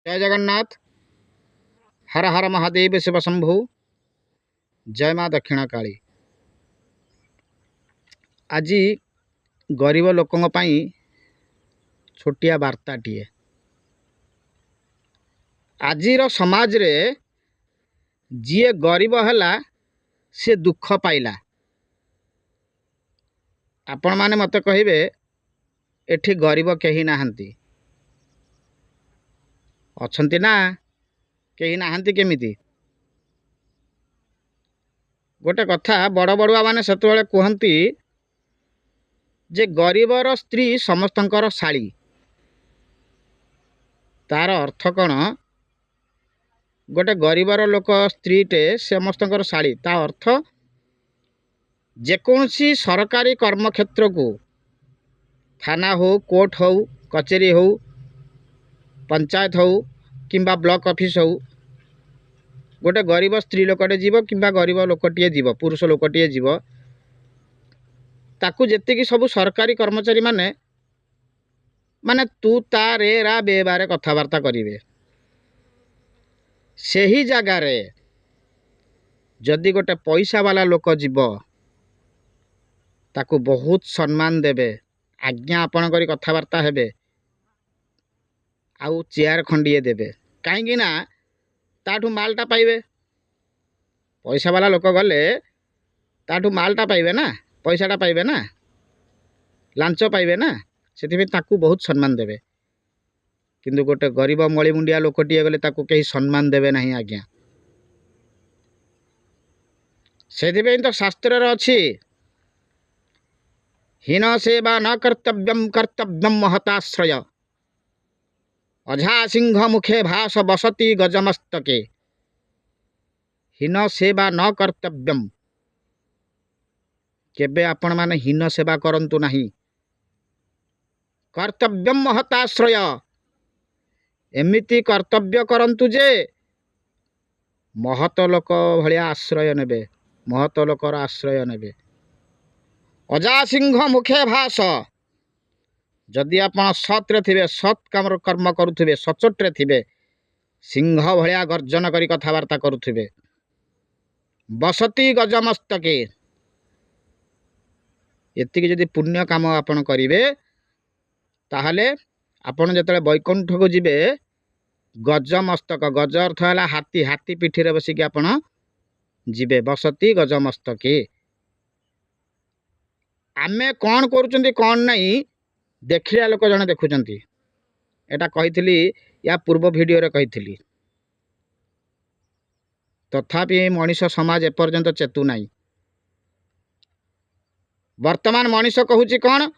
जय जगन्नाथ। हर हर महादेव शिव शंभु। जय माँ दक्षिण काली। आज गरीब लोकों पाई छोटिया वार्ताटीए। आजिर समाज रे जी गरीब हैला से दुख पाइला। आपण माने मते कहिबे एठी गरीब केही नाहंती। अछंती ना केही नाहंती केमिति? गोटे कथा बड़ बड़ुआ माने सेतबेले कहंती जे गरीबर स्त्री समस्तंकर शाली। तार अर्थ कौन? गोटे गरीबर लोक स्त्रीटे समस्तंकर शाली। ता अर्थ जेकोसी सरकारी कर्मक्षेत्र को थाना हो, कोर्ट हो, कचेरी हो, पंचायत हो किंबा ब्लॉक ऑफिस हो, गोटे गरीब स्त्री लोकटे जीव किंबा गरीब लोकटे जीव, पुरुष लोकटे जीव, ताकू जेतिकी सबू सरकारी कर्मचारी माने माने तू ता रे रा बे बारे कथबार्ता करिवे। सही जगार जदि गोटे पैसा वाला लोक जीव ताकू बहुत सम्मान देवे, आज्ञा आपण करी कथबार्ता हेबे, आउ चेयर खंडिए देवे। कहीं ना ताठू मालटा पाइबे। पैसा वाला लोक गले ताठू मालटा पाइबे ना, पैसाटा पाइबे ना, लांच पाइबे ना, से ताकू बहुत सम्मान देवे। किंतु गोटे गरीब मली मुंडिया लोकटिए गले ताकू कहीं सम्मान देवे नहीं आज्ञा। से तो शास्त्र अच्छी हीन सेवा न कर्तव्यम कर्तव्यम महताश्रय अझा सिंह मुखे भास बसती गजमस्तके। हीन सेवा न कर्तव्यम, केबे आपण माने हीन सेवा करंतु नहीं। कर्तव्यम महताश्रय, एमिति कर्तव्य करंतु जे महत लोक भलिया आश्रय नेबे, महत लोकर आश्रय नेबे। अजा सिंह मुखे भास, जदि आपण सत्रे थिबे, सत् कर्म करुथिबे, सचोट्रे थिबे, सिंह भलिया गर्जन करी कथबार्ता करुथिबे। बसती गजमस्तके, एतिकी जदि पुण्य काम आपण करिवे ताहले आपण जतले वैकुंठ को जिबे, गजमस्तक, गज अर्थ है हाथी, हाथी पिठी रे बसिकी आपण जिबे। बसती गजमस्तके। आमे कौन करुचंती कौन नहीं देखिया लोक जने देखुचंती। एटा कहिथिली या पूर्व वीडियो रे कहिथिली। तथापि मनीष समाज एपर्यंत चेतु नहीं। वर्तमान मनीष कहूची कौन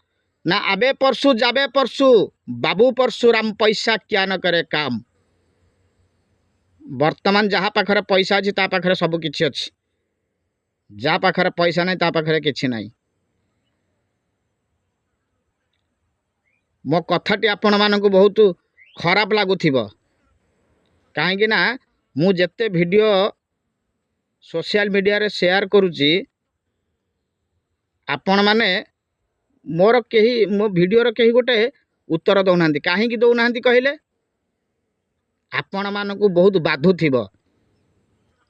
ना, आबे परसु जाबे परसु, बाबू परशुराम पैसा क्या न करे काम। वर्तमान जहाँ पाखरे पैसा अच्छी ता पाखरे सबु किछि अछि, जा पाखरे पैसा नहीं ता पाखरे किछि नहीं। मो कथाटी आपण मानकु बहुत खराब लागुथिबो, काहेकि ना मु जेते वीडियो सोशल मीडिया रे शेयर करूची, आपण माने मोर केही मो वीडियो रे केही गोटे उत्तर दउनांती। काहेकि दउनांती कहिले? आपण मानकु बहुत बाधु थिबो।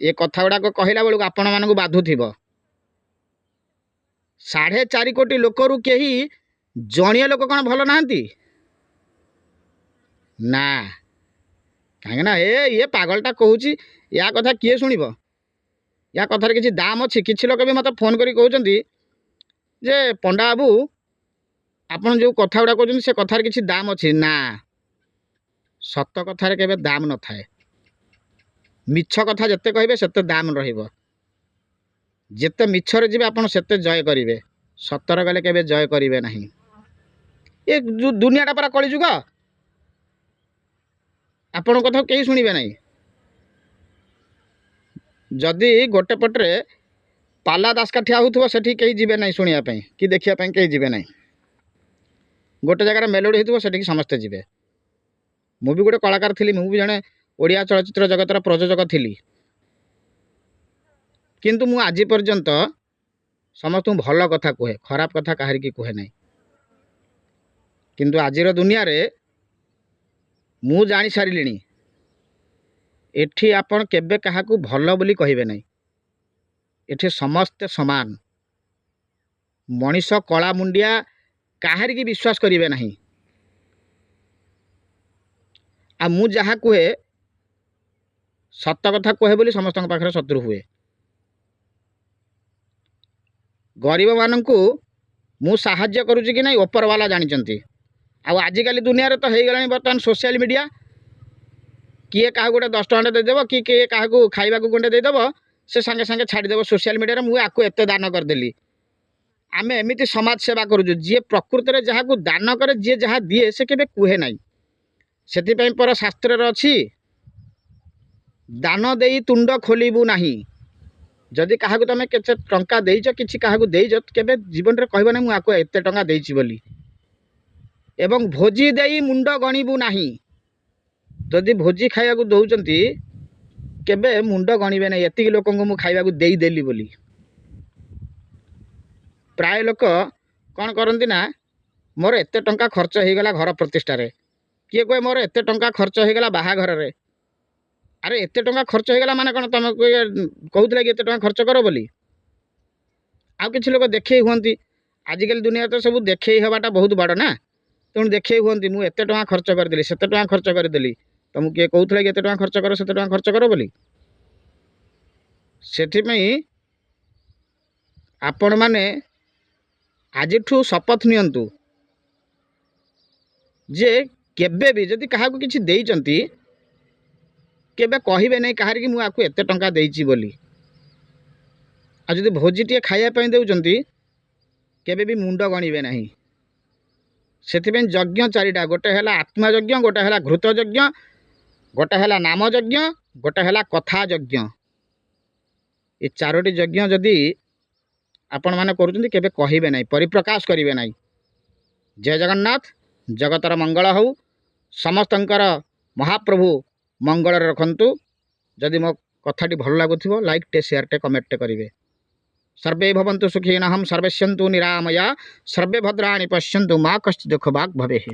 ए कथा गुडा को कहिला बेलु आपण मानकु बाधु थिबो। 4.5 कोटी लोकरु केही जणिया लोक कोन भलो नाहंती ना। काहे ना ये पागलटा कहूची, या कथा किए सुनिबो? या कथार किछि दाम अछि? किछि लोक भी मते फोन करी कहउचंती जे पंडा बाबू आपण जो कथा गुडा कहउचंती से कथार किछि दाम अछि ना। सत कथार केबे दाम न थाए। मिछ कथा जत्ते कहिबे सेते दाम रहिबो। जेते मिछरे जिबे आपण सेते जय करिवे, सतर गले केबे जय करिवे नहीं। ए दुनियाटा परा कଳି जुग, आपण कथा केही सुनिबे नहीं। जदि गोटे पटरे पाला दासकाठिया होउथबो सेठी केही जिबे नहीं सुनिया पई कि देखिया पई केही जिबे नहीं। गोटे जगह मेलोडी होइथबो सेठी समस्त जिबे। मु भी गोटे कलाकार थिली, मु भी जने ओडिया चलचित्र जगतर प्रयोजक थिली, किंतु मु आज पर्यंत समस्त भल कथा कहे, खराब कथा काहरी की कहे नहीं। किंतु आजिर दुनिया रे मु जानी सारिलिनी एठी आपण केबे काहाकू भल बोली कहिबे नहीं। एठी समस्ते समान। मनीष कला मुंडिया काहार की विश्वास करिवे नहीं। आ मु जहा कहे सत कथा कहे बोली समस्त पाखे शत्रु हुए। गरीब मानू मु साहाय्य करुच्ची कि नहीं ओपर वाला जानी। आजिकल दुनिया तो हो गला बर्तमान सोशल मीडिया। किए क्या गोटे 10 टଙ୍କା देदेव कि किए क्या खाइबा गुंडे देदेव से सांगे सांगे छाड़देव सोशल मीडिया। मुझे आपको एत दान करदेली। आम एमती समाज सेवा करुचु जी प्रकृति में जहाँ दान करे जी जहाँ दिए से केबे कुहे ना। से पर शास्त्र अच्छी दान दे तुंड खोलबू नहीं। जदि क्या तुम के टंका देच कि देच केबे जीवन में कहब ना मुझे एत टंका देची बोली। एवं भोजी दे मुंड गणिबू नहीं। जदि भोजी खाइबा दौरान केबे मुंड गणिबे ना एति लोक मु खाइबा देली बोली। प्राय लोक कौन करती ना मोर एत टंका खर्च हो गला घर प्रतिष्ठा रे। किए कहे मोर एत टंका खर्च हो गला बाहाघर रे। अरे एत टंका खर्च हो गला माने कौन तुम कहूला कि एत टंका खर्च कर बोली। आउ किछि लोक देखे हुंती। आजिकल दुनिया तो सब देखे हवाटा बहुत बड़ ना। तेणु देखे हुंती मु एत टंका खर्च करदेली सेत टंका खर्च करदेली। तुमको किए कहूला कि एत टंका खर्च कर सेत टंका खर्च कर बोली। सेथिपई आपण माने आजिठू शपथ नियंतु जे केबे भी जदि काहाकू किछि देइचंती केबे कहिबे नहीं कहार कि मुझे आपको एत टंका देइची बोली। आ जदि भोजी टे खाइया पई देउचंती केबे भी मुंड गणिबे नहीं। सेथिपई यज्ञ चारिटा गोटे है आत्मा यज्ञ गोटे है घृत यज्ञ गोटे है नाम यज्ञ गोटे है कथा यज्ञ। ये चारोटी यज्ञ जदि आपण माने करूचंती केबे कहिबे नहीं परिप्रकाश करिवे नहीं। जय जगन्नाथ। जगतर मंगल हो समस्तंकर महाप्रभु मंगल रखंतु। जदि मो कथाटी भल लागुथिबो लाइक टे शेयर टे कमेंट टे करिवे। सर्वे भवन्तु सुखिनः सर्वे सन्तु निरामया सर्वे भद्राणि पश्यन्तु मा कश्चित् दुःखभाग् भवेत्।